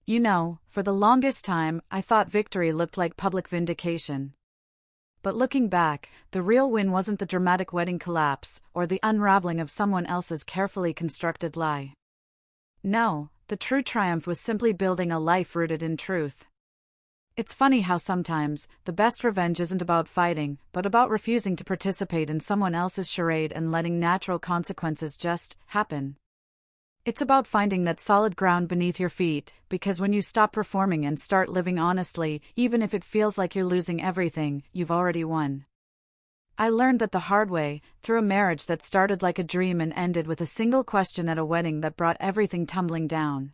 For the longest time, I thought victory looked like public vindication. But looking back, the real win wasn't the dramatic wedding collapse or the unraveling of someone else's carefully constructed lie. No, the true triumph was simply building a life rooted in truth. It's funny how sometimes, the best revenge isn't about fighting, but about refusing to participate in someone else's charade and letting natural consequences just happen. It's about finding that solid ground beneath your feet, because when you stop performing and start living honestly, even if it feels like you're losing everything, you've already won. I learned that the hard way, through a marriage that started like a dream and ended with a single question at a wedding that brought everything tumbling down.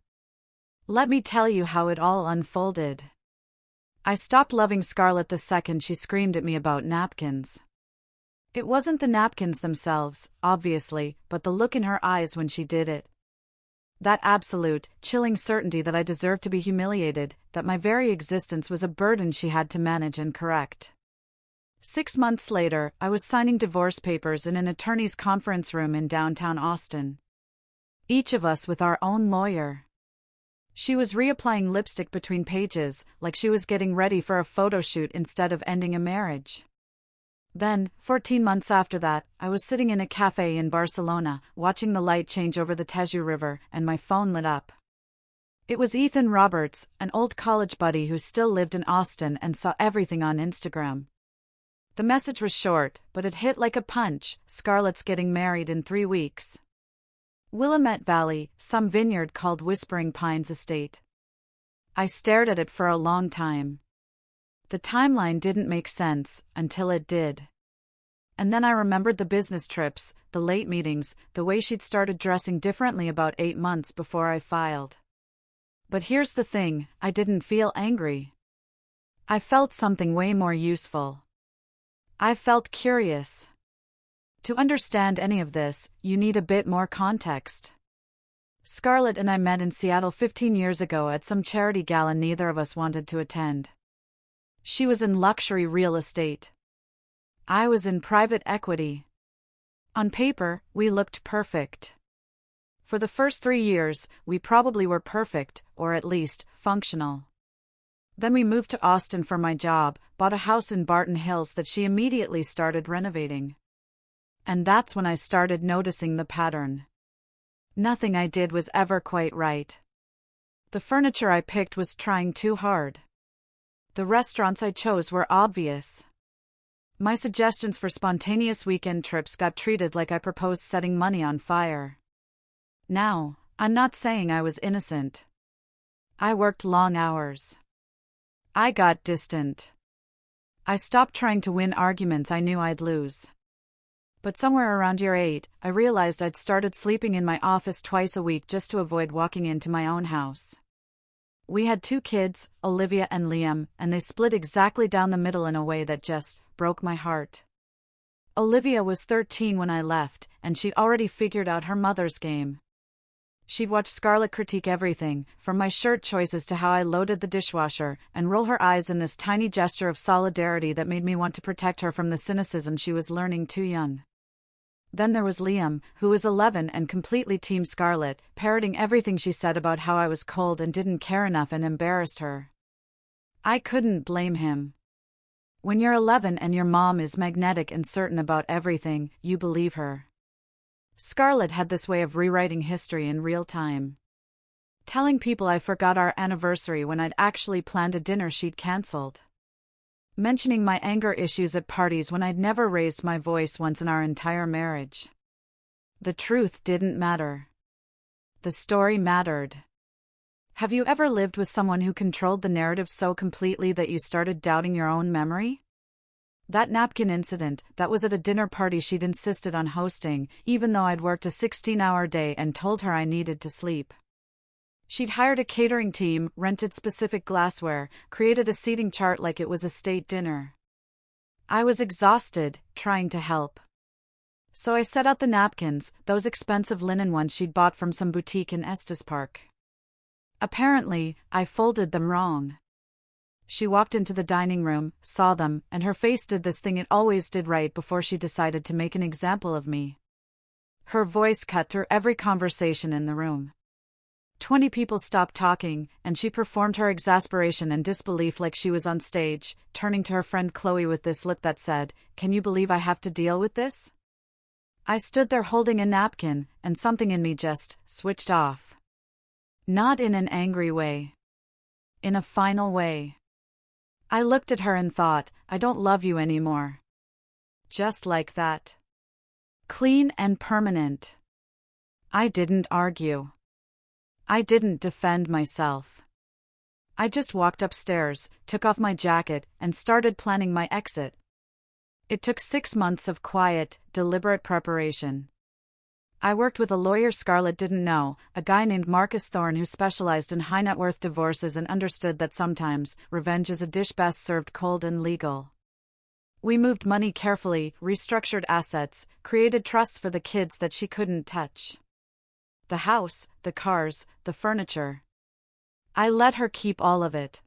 Let me tell you how it all unfolded. I stopped loving Scarlett the second she screamed at me about napkins. It wasn't the napkins themselves, obviously, but the look in her eyes when she did it. That absolute, chilling certainty that I deserved to be humiliated, that my very existence was a burden she had to manage and correct. 6 months later, I was signing divorce papers in an attorney's conference room in downtown Austin. Each of us with our own lawyer. She was reapplying lipstick between pages, like she was getting ready for a photo shoot instead of ending a marriage. Then, 14 months after that, I was sitting in a cafe in Barcelona, watching the light change over the Tejo River, and my phone lit up. It was Ethan Roberts, an old college buddy who still lived in Austin and saw everything on Instagram. The message was short, but it hit like a punch: Scarlett's getting married in 3 weeks. Willamette Valley, some vineyard called Whispering Pines Estate. I stared at it for a long time. The timeline didn't make sense, until it did. And then I remembered the business trips, the late meetings, the way she'd started dressing differently about 8 months before I filed. But here's the thing, I didn't feel angry. I felt something way more useful. I felt curious. To understand any of this, you need a bit more context. Scarlett and I met in Seattle 15 years ago at some charity gala neither of us wanted to attend. She was in luxury real estate. I was in private equity. On paper, we looked perfect. For the first 3 years, we probably were perfect, or at least, functional. Then we moved to Austin for my job, bought a house in Barton Hills that she immediately started renovating. And that's when I started noticing the pattern. Nothing I did was ever quite right. The furniture I picked was trying too hard. The restaurants I chose were obvious. My suggestions for spontaneous weekend trips got treated like I proposed setting money on fire. Now, I'm not saying I was innocent. I worked long hours. I got distant. I stopped trying to win arguments I knew I'd lose. But somewhere around year 8, I realized I'd started sleeping in my office twice a week just to avoid walking into my own house. We had 2 kids, Olivia and Liam, and they split exactly down the middle in a way that just broke my heart. Olivia was 13 when I left, and she'd already figured out her mother's game. She'd watch Scarlett critique everything, from my shirt choices to how I loaded the dishwasher, and roll her eyes in this tiny gesture of solidarity that made me want to protect her from the cynicism she was learning too young. Then there was Liam, who was 11 and completely Team Scarlett, parroting everything she said about how I was cold and didn't care enough and embarrassed her. I couldn't blame him. When you're 11 and your mom is magnetic and certain about everything, you believe her. Scarlett had this way of rewriting history in real time. Telling people I forgot our anniversary when I'd actually planned a dinner she'd cancelled. Mentioning my anger issues at parties when I'd never raised my voice once in our entire marriage. The truth didn't matter. The story mattered. Have you ever lived with someone who controlled the narrative so completely that you started doubting your own memory? That napkin incident, that was at a dinner party she'd insisted on hosting, even though I'd worked a 16-hour day and told her I needed to sleep. She'd hired a catering team, rented specific glassware, created a seating chart like it was a state dinner. I was exhausted, trying to help. So I set out the napkins, those expensive linen ones she'd bought from some boutique in Estes Park. Apparently, I folded them wrong. She walked into the dining room, saw them, and her face did this thing it always did right before she decided to make an example of me. Her voice cut through every conversation in the room. 20 people stopped talking, and she performed her exasperation and disbelief like she was on stage, turning to her friend Chloe with this look that said, "Can you believe I have to deal with this?" I stood there holding a napkin, and something in me just switched off. Not in an angry way. In a final way. I looked at her and thought, I don't love you anymore. Just like that. Clean and permanent. I didn't argue. I didn't defend myself. I just walked upstairs, took off my jacket, and started planning my exit. It took 6 months of quiet, deliberate preparation. I worked with a lawyer Scarlett didn't know, a guy named Marcus Thorne who specialized in high-net-worth divorces and understood that sometimes revenge is a dish best served cold and legal. We moved money carefully, restructured assets, created trusts for the kids that she couldn't touch. The house, the cars, the furniture. I let her keep all of it.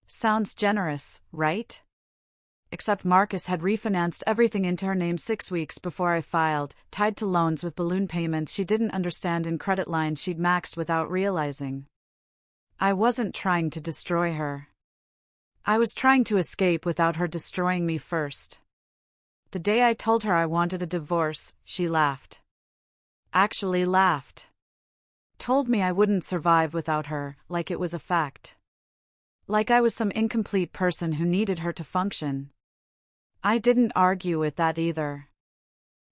Sounds generous, right? Except Marcus had refinanced everything into her name 6 weeks before I filed, tied to loans with balloon payments she didn't understand and credit lines she'd maxed without realizing. I wasn't trying to destroy her. I was trying to escape without her destroying me first. The day I told her I wanted a divorce, she laughed. Actually laughed. Told me I wouldn't survive without her, like it was a fact. Like I was some incomplete person who needed her to function. I didn't argue with that either.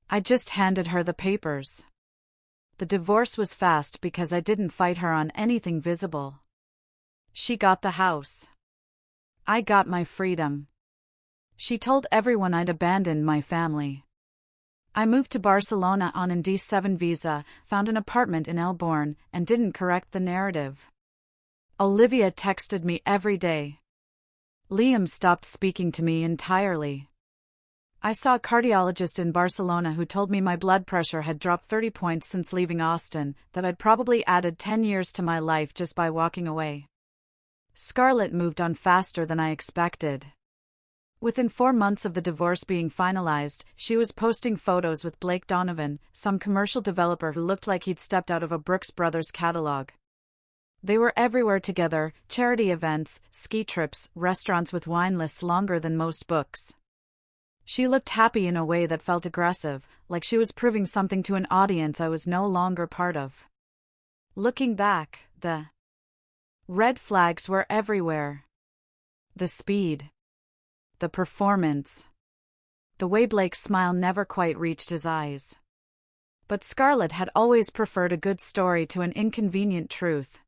I just handed her the papers. The divorce was fast because I didn't fight her on anything visible. She got the house. I got my freedom. She told everyone I'd abandoned my family. I moved to Barcelona on an D7 visa, found an apartment in Elborn, and didn't correct the narrative. Olivia texted me every day. Liam stopped speaking to me entirely. I saw a cardiologist in Barcelona who told me my blood pressure had dropped 30 points since leaving Austin, that I'd probably added 10 years to my life just by walking away. Scarlett moved on faster than I expected. Within 4 months of the divorce being finalized, she was posting photos with Blake Donovan, some commercial developer who looked like he'd stepped out of a Brooks Brothers catalog. They were everywhere together, charity events, ski trips, restaurants with wine lists longer than most books. She looked happy in a way that felt aggressive, like she was proving something to an audience I was no longer part of. Looking back, the red flags were everywhere. The speed. The performance. The way Blake's smile never quite reached his eyes. But Scarlett had always preferred a good story to an inconvenient truth.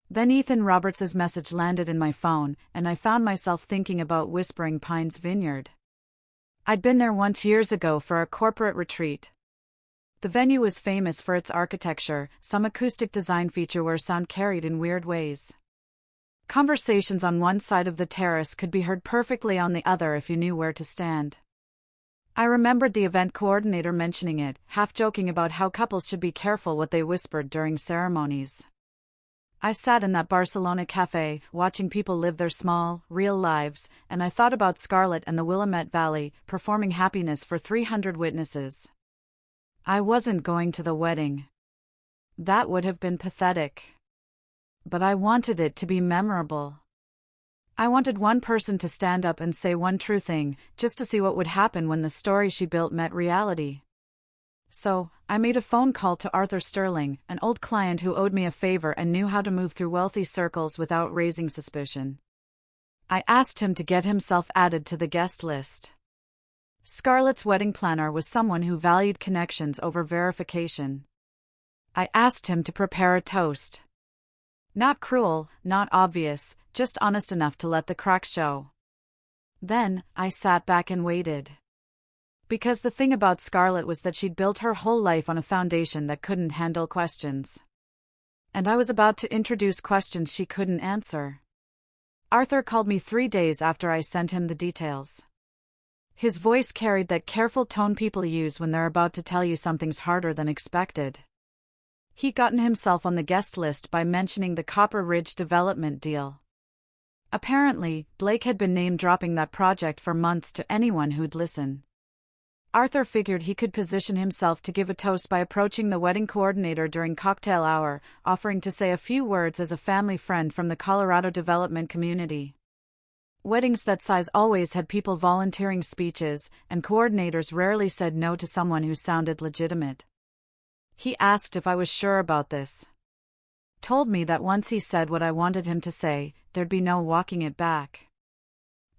Then Ethan Roberts' message landed in my phone, and I found myself thinking about Whispering Pines Vineyard. I'd been there once years ago for a corporate retreat. The venue was famous for its architecture, some acoustic design feature where sound carried in weird ways. Conversations on one side of the terrace could be heard perfectly on the other if you knew where to stand. I remembered the event coordinator mentioning it, half joking about how couples should be careful what they whispered during ceremonies. I sat in that Barcelona cafe, watching people live their small, real lives, and I thought about Scarlett and the Willamette Valley, performing happiness for 300 witnesses. I wasn't going to the wedding. That would have been pathetic. But I wanted it to be memorable. I wanted one person to stand up and say one true thing, just to see what would happen when the story she built met reality. So, I made a phone call to Arthur Sterling, an old client who owed me a favor and knew how to move through wealthy circles without raising suspicion. I asked him to get himself added to the guest list. Scarlett's wedding planner was someone who valued connections over verification. I asked him to prepare a toast. Not cruel, not obvious, just honest enough to let the cracks show. Then, I sat back and waited. Because the thing about Scarlett was that she'd built her whole life on a foundation that couldn't handle questions. And I was about to introduce questions she couldn't answer. Arthur called me 3 days after I sent him the details. His voice carried that careful tone people use when they're about to tell you something's harder than expected. He'd gotten himself on the guest list by mentioning the Copper Ridge development deal. Apparently, Blake had been name-dropping that project for months to anyone who'd listen. Arthur figured he could position himself to give a toast by approaching the wedding coordinator during cocktail hour, offering to say a few words as a family friend from the Colorado development community. Weddings that size always had people volunteering speeches, and coordinators rarely said no to someone who sounded legitimate. He asked if I was sure about this. Told me that once he said what I wanted him to say, there'd be no walking it back.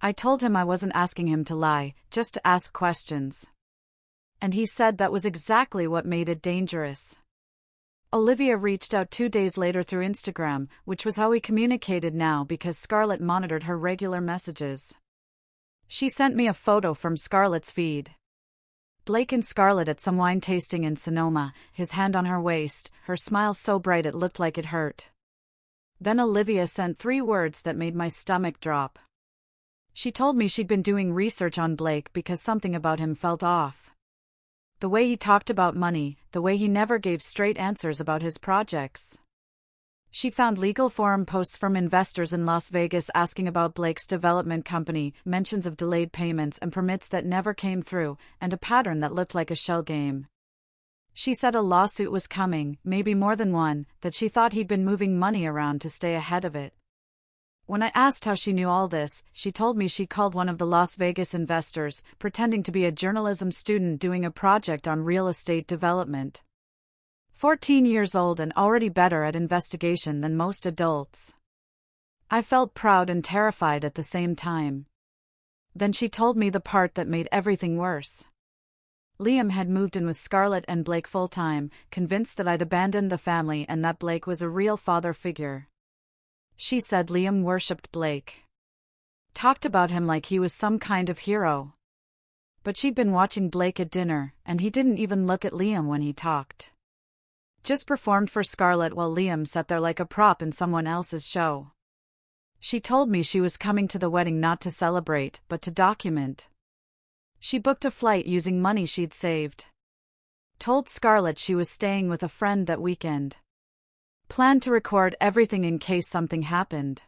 I told him I wasn't asking him to lie, just to ask questions. And he said that was exactly what made it dangerous. Olivia reached out 2 days later through Instagram, which was how we communicated now because Scarlett monitored her regular messages. She sent me a photo from Scarlett's feed. Blake and Scarlett at some wine tasting in Sonoma, his hand on her waist, her smile so bright it looked like it hurt. Then Olivia sent 3 words that made my stomach drop. She told me she'd been doing research on Blake because something about him felt off. The way he talked about money, the way he never gave straight answers about his projects. She found legal forum posts from investors in Las Vegas asking about Blake's development company, mentions of delayed payments and permits that never came through, and a pattern that looked like a shell game. She said a lawsuit was coming, maybe more than one, that she thought he'd been moving money around to stay ahead of it. When I asked how she knew all this, she told me she called one of the Las Vegas investors, pretending to be a journalism student doing a project on real estate development. 14 years old and already better at investigation than most adults. I felt proud and terrified at the same time. Then she told me the part that made everything worse. Liam had moved in with Scarlett and Blake full-time, convinced that I'd abandoned the family and that Blake was a real father figure. She said Liam worshipped Blake. Talked about him like he was some kind of hero. But she'd been watching Blake at dinner, and he didn't even look at Liam when he talked. Just performed for Scarlett while Liam sat there like a prop in someone else's show. She told me she was coming to the wedding not to celebrate, but to document. She booked a flight using money she'd saved. Told Scarlett she was staying with a friend that weekend. Planned to record everything in case something happened.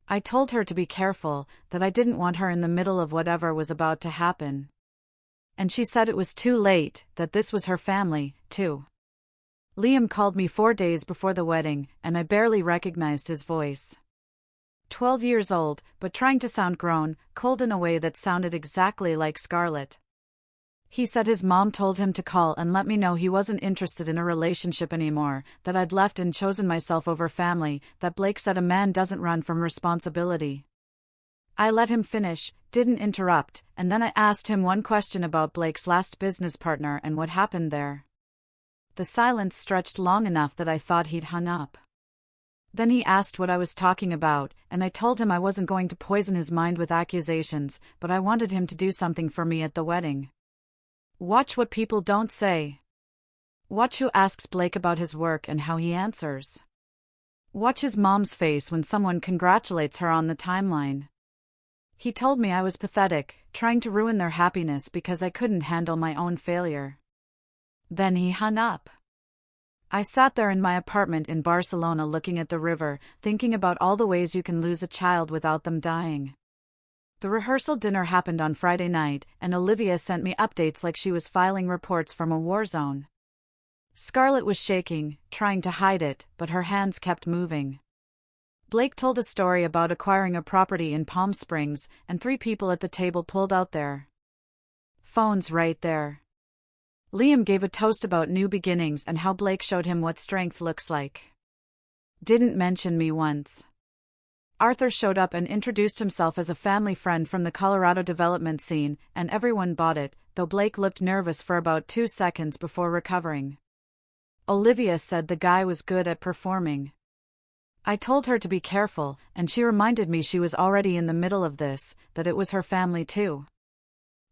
I told her to be careful, that I didn't want her in the middle of whatever was about to happen. And she said it was too late, that this was her family, too. Liam called me 4 days before the wedding, and I barely recognized his voice. 12 years old, but trying to sound grown, cold in a way that sounded exactly like Scarlett. He said his mom told him to call and let me know he wasn't interested in a relationship anymore, that I'd left and chosen myself over family, that Blake said a man doesn't run from responsibility. I let him finish, didn't interrupt, and then I asked him one question about Blake's last business partner and what happened there. The silence stretched long enough that I thought he'd hung up. Then he asked what I was talking about, and I told him I wasn't going to poison his mind with accusations, but I wanted him to do something for me at the wedding. Watch what people don't say. Watch who asks Blake about his work and how he answers. Watch his mom's face when someone congratulates her on the timeline. He told me I was pathetic, trying to ruin their happiness because I couldn't handle my own failure. Then he hung up. I sat there in my apartment in Barcelona looking at the river, thinking about all the ways you can lose a child without them dying. The rehearsal dinner happened on Friday night, and Olivia sent me updates like she was filing reports from a war zone. Scarlett was shaking, trying to hide it, but her hands kept moving. Blake told a story about acquiring a property in Palm Springs, and 3 people at the table pulled out their phones right there. Liam gave a toast about new beginnings and how Blake showed him what strength looks like. Didn't mention me once. Arthur showed up and introduced himself as a family friend from the Colorado development scene, and everyone bought it, though Blake looked nervous for about 2 seconds before recovering. Olivia said the guy was good at performing. I told her to be careful, and she reminded me she was already in the middle of this, that it was her family too.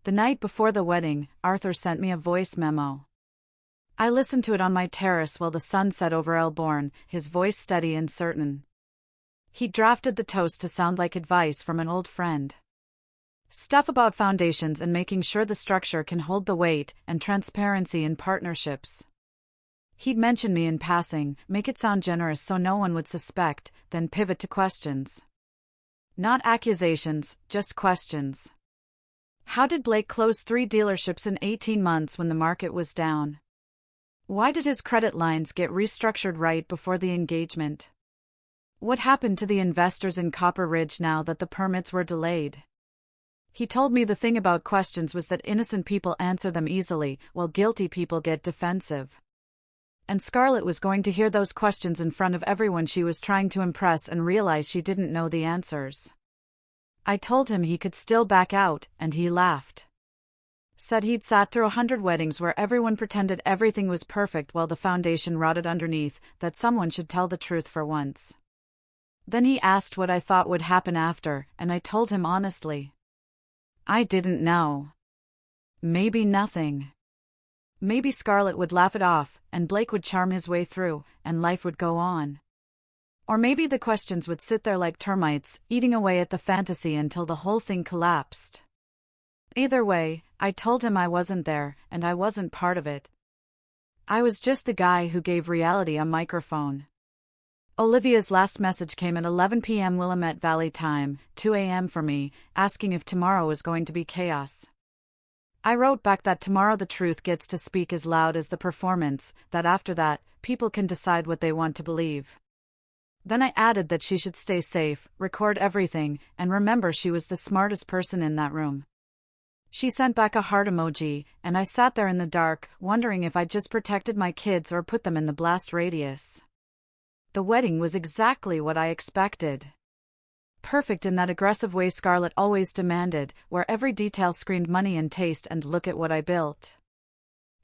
The night before the wedding, Arthur sent me a voice memo. I listened to it on my terrace while the sun set over Elborn, his voice steady and certain. He drafted the toast to sound like advice from an old friend. Stuff about foundations and making sure the structure can hold the weight, and transparency in partnerships. He'd mention me in passing, make it sound generous so no one would suspect, then pivot to questions. Not accusations, just questions. How did Blake close 3 dealerships in 18 months when the market was down? Why did his credit lines get restructured right before the engagement? What happened to the investors in Copper Ridge now that the permits were delayed? He told me the thing about questions was that innocent people answer them easily, while guilty people get defensive. And Scarlett was going to hear those questions in front of everyone she was trying to impress and realize she didn't know the answers. I told him he could still back out, and he laughed. Said he'd sat through 100 weddings where everyone pretended everything was perfect while the foundation rotted underneath, that someone should tell the truth for once. Then he asked what I thought would happen after, and I told him honestly. I didn't know. Maybe nothing. Maybe Scarlett would laugh it off, and Blake would charm his way through, and life would go on. Or maybe the questions would sit there like termites, eating away at the fantasy until the whole thing collapsed. Either way, I told him I wasn't there, and I wasn't part of it. I was just the guy who gave reality a microphone. Olivia's last message came at 11 p.m. Willamette Valley time, 2 a.m. for me, asking if tomorrow was going to be chaos. I wrote back that tomorrow the truth gets to speak as loud as the performance, that after that, people can decide what they want to believe. Then I added that she should stay safe, record everything, and remember she was the smartest person in that room. She sent back a heart emoji, and I sat there in the dark, wondering if I'd just protected my kids or put them in the blast radius. The wedding was exactly what I expected. Perfect in that aggressive way Scarlett always demanded, where every detail screamed money and taste and look at what I built.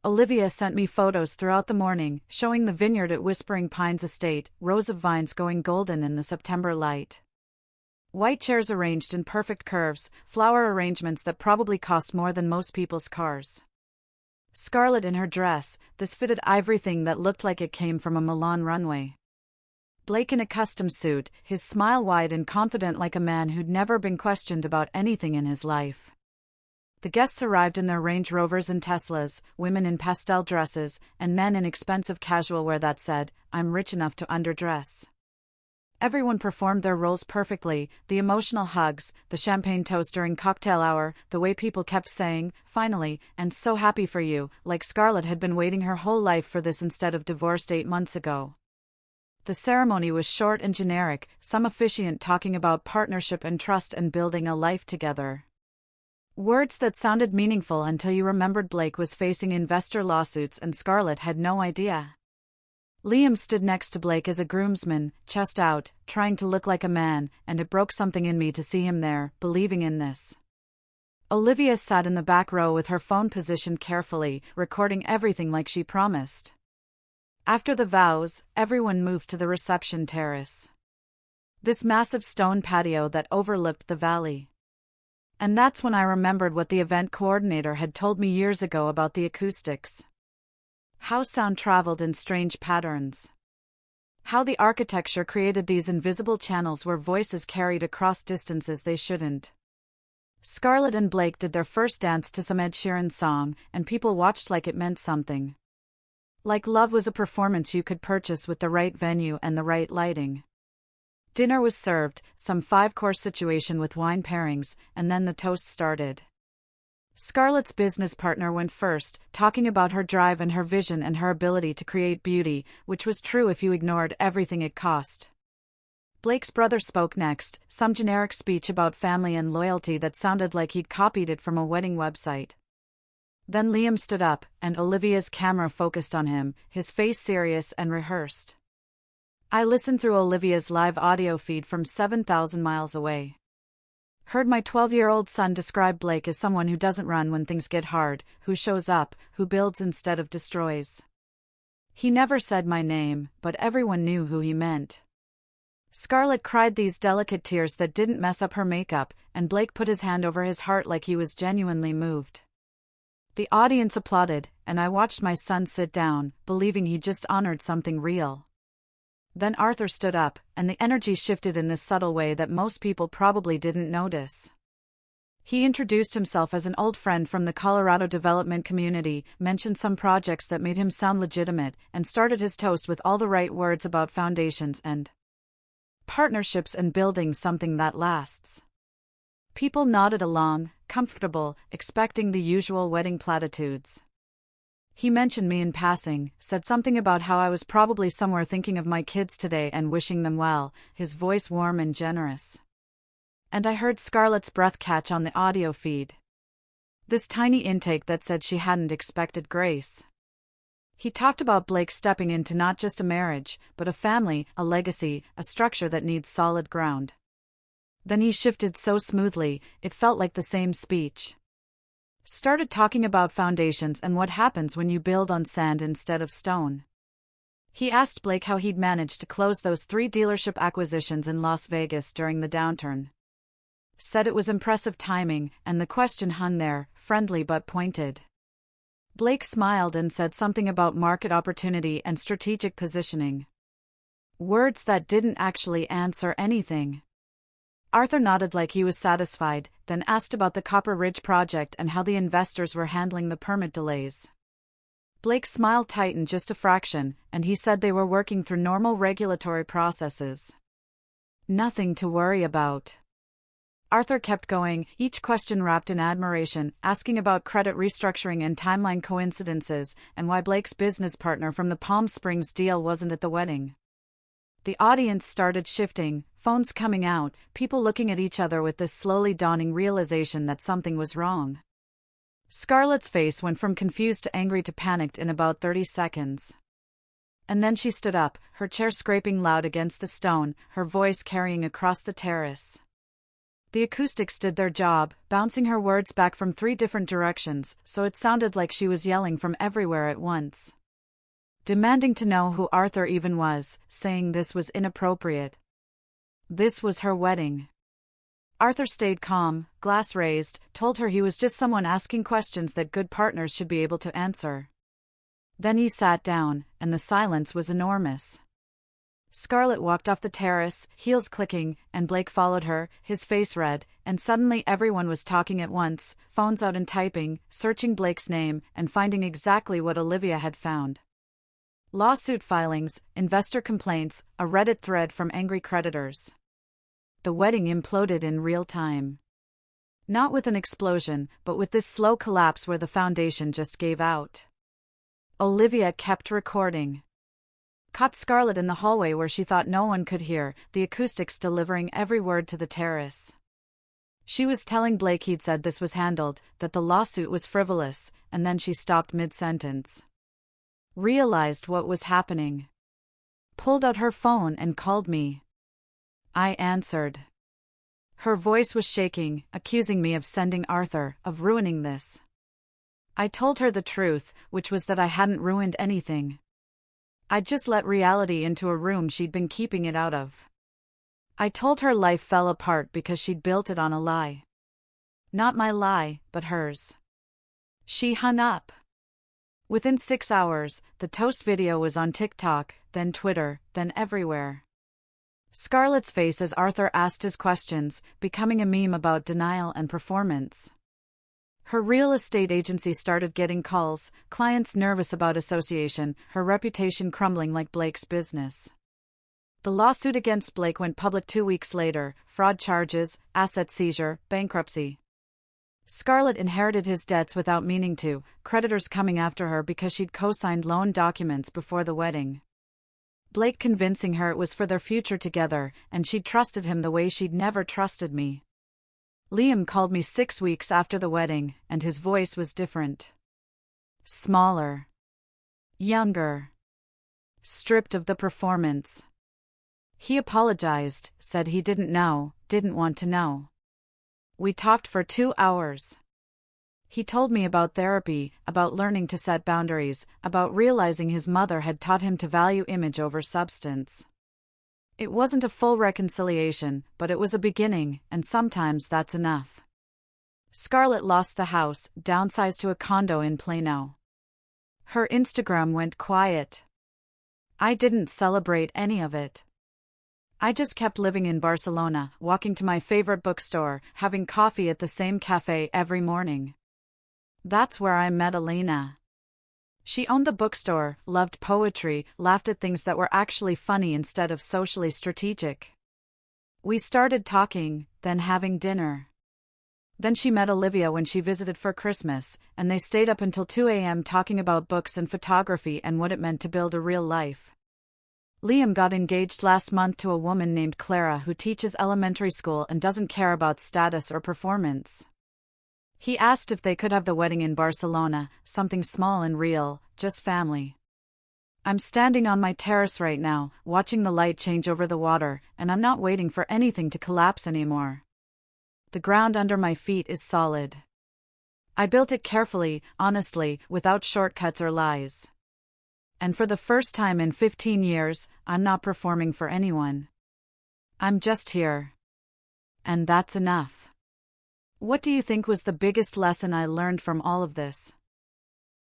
Olivia sent me photos throughout the morning, showing the vineyard at Whispering Pines Estate, rows of vines going golden in the September light. White chairs arranged in perfect curves, flower arrangements that probably cost more than most people's cars. Scarlett in her dress, this fitted ivory thing that looked like it came from a Milan runway. Blake in a custom suit, his smile wide and confident like a man who'd never been questioned about anything in his life. The guests arrived in their Range Rovers and Teslas, women in pastel dresses, and men in expensive casual wear that said, "I'm rich enough to underdress." Everyone performed their roles perfectly, the emotional hugs, the champagne toast during cocktail hour, the way people kept saying, "Finally, and so happy for you," like Scarlett had been waiting her whole life for this instead of divorced 8 months ago. The ceremony was short and generic, some officiant talking about partnership and trust and building a life together. Words that sounded meaningful until you remembered Blake was facing investor lawsuits and Scarlett had no idea. Liam stood next to Blake as a groomsman, chest out, trying to look like a man, and it broke something in me to see him there, believing in this. Olivia sat in the back row with her phone positioned carefully, recording everything like she promised. After the vows, everyone moved to the reception terrace. This massive stone patio that overlooked the valley. And that's when I remembered what the event coordinator had told me years ago about the acoustics. How sound traveled in strange patterns. How the architecture created these invisible channels where voices carried across distances they shouldn't. Scarlett and Blake did their first dance to some Ed Sheeran song, and people watched like it meant something. Like love was a performance you could purchase with the right venue and the right lighting. Dinner was served, some 5-course situation with wine pairings, and then the toast started. Scarlett's business partner went first, talking about her drive and her vision and her ability to create beauty, which was true if you ignored everything it cost. Blake's brother spoke next, some generic speech about family and loyalty that sounded like he'd copied it from a wedding website. Then Liam stood up, and Olivia's camera focused on him, his face serious and rehearsed. I listened through Olivia's live audio feed from 7,000 miles away. Heard my 12-year-old son describe Blake as someone who doesn't run when things get hard, who shows up, who builds instead of destroys. He never said my name, but everyone knew who he meant. Scarlett cried these delicate tears that didn't mess up her makeup, and Blake put his hand over his heart like he was genuinely moved. The audience applauded, and I watched my son sit down, believing he just honored something real. Then Arthur stood up, and the energy shifted in this subtle way that most people probably didn't notice. He introduced himself as an old friend from the Colorado development community, mentioned some projects that made him sound legitimate, and started his toast with all the right words about foundations and partnerships and building something that lasts. People nodded along, comfortable, expecting the usual wedding platitudes. He mentioned me in passing, said something about how I was probably somewhere thinking of my kids today and wishing them well, his voice warm and generous. And I heard Scarlett's breath catch on the audio feed. This tiny intake that said she hadn't expected grace. He talked about Blake stepping into not just a marriage, but a family, a legacy, a structure that needs solid ground. Then he shifted so smoothly, it felt like the same speech. Started talking about foundations and what happens when you build on sand instead of stone. He asked Blake how he'd managed to close those 3 dealership acquisitions in Las Vegas during the downturn. Said it was impressive timing, and the question hung there, friendly but pointed. Blake smiled and said something about market opportunity and strategic positioning. Words that didn't actually answer anything. Arthur nodded like he was satisfied, then asked about the Copper Ridge project and how the investors were handling the permit delays. Blake's smile tightened just a fraction, and he said they were working through normal regulatory processes. Nothing to worry about. Arthur kept going, each question wrapped in admiration, asking about credit restructuring and timeline coincidences, and why Blake's business partner from the Palm Springs deal wasn't at the wedding. The audience started shifting, phones coming out, people looking at each other with this slowly dawning realization that something was wrong. Scarlett's face went from confused to angry to panicked in about 30 seconds. And then she stood up, her chair scraping loud against the stone, her voice carrying across the terrace. The acoustics did their job, bouncing her words back from 3 different directions, so it sounded like she was yelling from everywhere at once. Demanding to know who Arthur even was, saying this was inappropriate. This was her wedding. Arthur stayed calm, glass raised, told her he was just someone asking questions that good partners should be able to answer. Then he sat down, and the silence was enormous. Scarlett walked off the terrace, heels clicking, and Blake followed her, his face red, and suddenly everyone was talking at once, phones out and typing, searching Blake's name, and finding exactly what Olivia had found. Lawsuit filings, investor complaints, a Reddit thread from angry creditors. The wedding imploded in real time. Not with an explosion, but with this slow collapse where the foundation just gave out. Olivia kept recording. Caught Scarlett in the hallway where she thought no one could hear, the acoustics delivering every word to the terrace. She was telling Blake he'd said this was handled, that the lawsuit was frivolous, and then she stopped mid-sentence. Realized what was happening. Pulled out her phone and called me. I answered. Her voice was shaking, accusing me of sending Arthur, of ruining this. I told her the truth, which was that I hadn't ruined anything. I'd just let reality into a room she'd been keeping it out of. I told her life fell apart because she'd built it on a lie. Not my lie, but hers. She hung up. Within 6 hours, the toast video was on TikTok, then Twitter, then everywhere. Scarlett's face as Arthur asked his questions, becoming a meme about denial and performance. Her real estate agency started getting calls, clients nervous about association, her reputation crumbling like Blake's business. The lawsuit against Blake went public 2 weeks later, fraud charges, asset seizure, bankruptcy. Scarlett inherited his debts without meaning to, creditors coming after her because she'd co-signed loan documents before the wedding. Blake convincing her it was for their future together, and she'd trusted him the way she'd never trusted me. Liam called me 6 weeks after the wedding, and his voice was different. Smaller. Younger. Stripped of the performance. He apologized, said he didn't know, didn't want to know. We talked for 2 hours. He told me about therapy, about learning to set boundaries, about realizing his mother had taught him to value image over substance. It wasn't a full reconciliation, but it was a beginning, and sometimes that's enough. Scarlett lost the house, downsized to a condo in Plano. Her Instagram went quiet. I didn't celebrate any of it. I just kept living in Barcelona, walking to my favorite bookstore, having coffee at the same cafe every morning. That's where I met Elena. She owned the bookstore, loved poetry, laughed at things that were actually funny instead of socially strategic. We started talking, then having dinner. Then she met Olivia when she visited for Christmas, and they stayed up until 2 a.m. talking about books and photography and what it meant to build a real life. Liam got engaged last month to a woman named Clara who teaches elementary school and doesn't care about status or performance. He asked if they could have the wedding in Barcelona, something small and real, just family. I'm standing on my terrace right now, watching the light change over the water, and I'm not waiting for anything to collapse anymore. The ground under my feet is solid. I built it carefully, honestly, without shortcuts or lies. And for the first time in 15 years, I'm not performing for anyone. I'm just here. And that's enough. What do you think was the biggest lesson I learned from all of this?